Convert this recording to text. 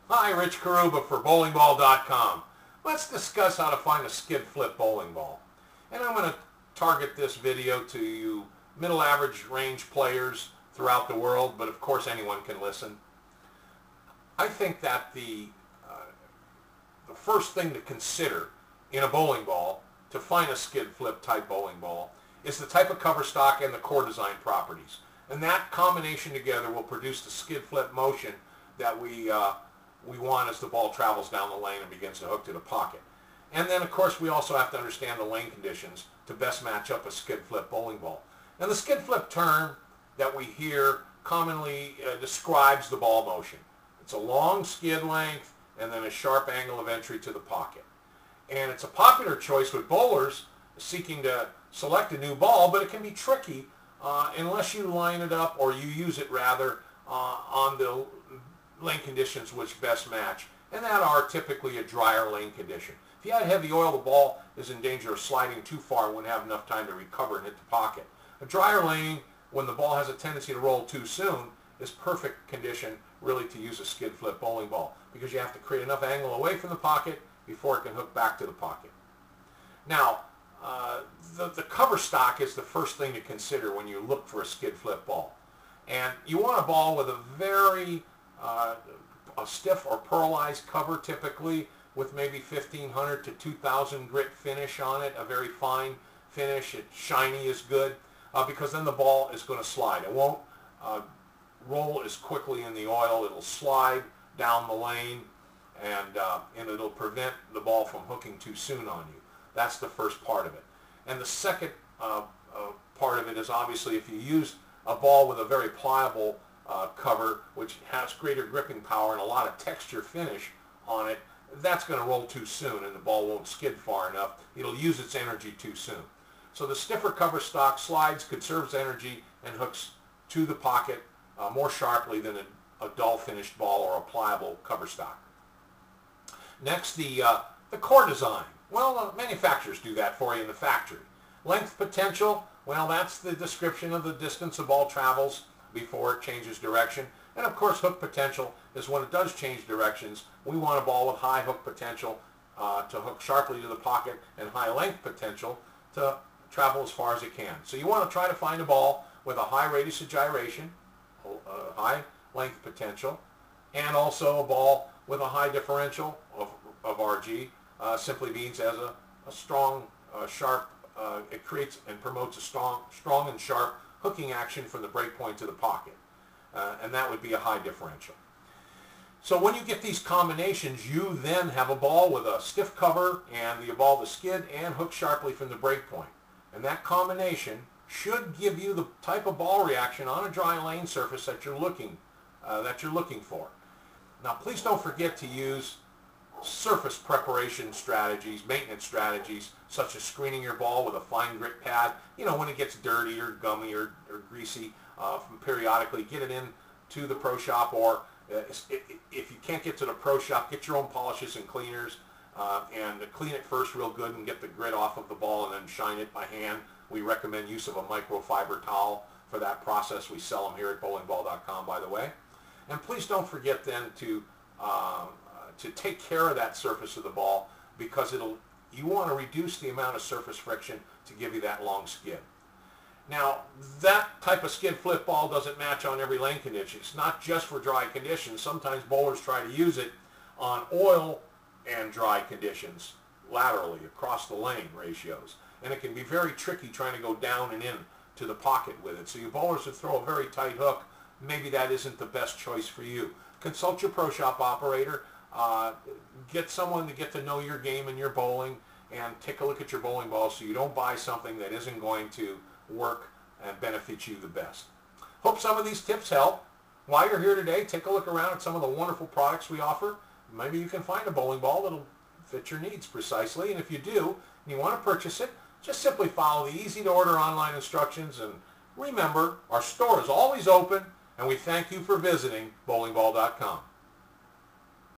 Hi, Rich Carrubba for bowlingball.com. Let's discuss how to find a skid flip bowling ball. And I'm going to target this video to you middle average range players throughout the world, but of course anyone can listen. I think that the first thing to consider in a bowling ball to find a skid flip type bowling ball is the type of cover stock and the core design properties. And that combination together will produce the skid flip motion that we want as the ball travels down the lane and begins to hook to the pocket. And then, of course, we also have to understand the lane conditions to best match up a skid flip bowling ball. And the skid flip term that we hear commonly describes the ball motion. It's a long skid length and then a sharp angle of entry to the pocket. And it's a popular choice with bowlers seeking to select a new ball, but it can be tricky unless you line it up, or you use it rather, on the lane conditions which best match, and that are typically a drier lane condition. If you had heavy oil, the ball is in danger of sliding too far and wouldn't have enough time to recover and hit the pocket. A drier lane, when the ball has a tendency to roll too soon, is perfect condition really to use a skid flip bowling ball, because you have to create enough angle away from the pocket before it can hook back to the pocket. Now, the cover stock is the first thing to consider when you look for a skid flip ball. And you want a ball with a very a stiff or pearlized cover, typically with maybe 1500 to 2000 grit finish on it, a very fine finish. It's shiny is good, because then the ball is going to slide. It won't roll as quickly in the oil. It'll slide down the lane, and it'll prevent the ball from hooking too soon on you. That's the first part of it. And the second part of it is, obviously, if you use a ball with a very pliable cover, which has greater gripping power and a lot of texture finish on it, that's going to roll too soon and the ball won't skid far enough. It'll use its energy too soon. So the stiffer cover stock slides, conserves energy, and hooks to the pocket more sharply than a dull finished ball or a pliable cover stock. Next, the core design. Well, manufacturers do that for you in the factory. Length potential, well, that's the description of the distance the ball travels before it changes direction. And of course, hook potential is when it does change directions. We want a ball with high hook potential to hook sharply to the pocket, and high length potential to travel as far as it can. So you want to try to find a ball with a high radius of gyration, a high length potential, and also a ball with a high differential of RG. Simply means as a strong, sharp, it creates and promotes a strong and sharp hooking action from the break point to the pocket. And that would be a high differential. So when you get these combinations, you then have a ball with a stiff cover and the ball to skid and hook sharply from the break point. And that combination should give you the type of ball reaction on a dry lane surface that you're looking for. Now, please don't forget to use surface preparation strategies, maintenance strategies, such as screening your ball with a fine grit pad. You know, when it gets dirty or gummy or greasy, periodically get it in to the pro shop, or if you can't get to the pro shop, get your own polishes and cleaners and clean it first real good and get the grit off of the ball, and then shine it by hand. We recommend use of a microfiber towel for that process. We sell them here at bowlingball.com, by the way. And please don't forget then to take care of that surface of the ball, because you want to reduce the amount of surface friction to give you that long skid. Now, that type of skid flip ball doesn't match on every lane condition. It's not just for dry conditions. Sometimes bowlers try to use it on oil and dry conditions, laterally, across the lane ratios. And it can be very tricky trying to go down and in to the pocket with it. So you bowlers that throw a very tight hook, maybe that isn't the best choice for you. Consult your pro shop operator. Get someone to get to know your game and your bowling, and take a look at your bowling ball so you don't buy something that isn't going to work and benefit you the best. Hope some of these tips help. While you're here today, take a look around at some of the wonderful products we offer. Maybe you can find a bowling ball that'll fit your needs precisely, and if you do and you want to purchase it, just simply follow the easy to order online instructions, and remember, our store is always open, and we thank you for visiting bowlingball.com.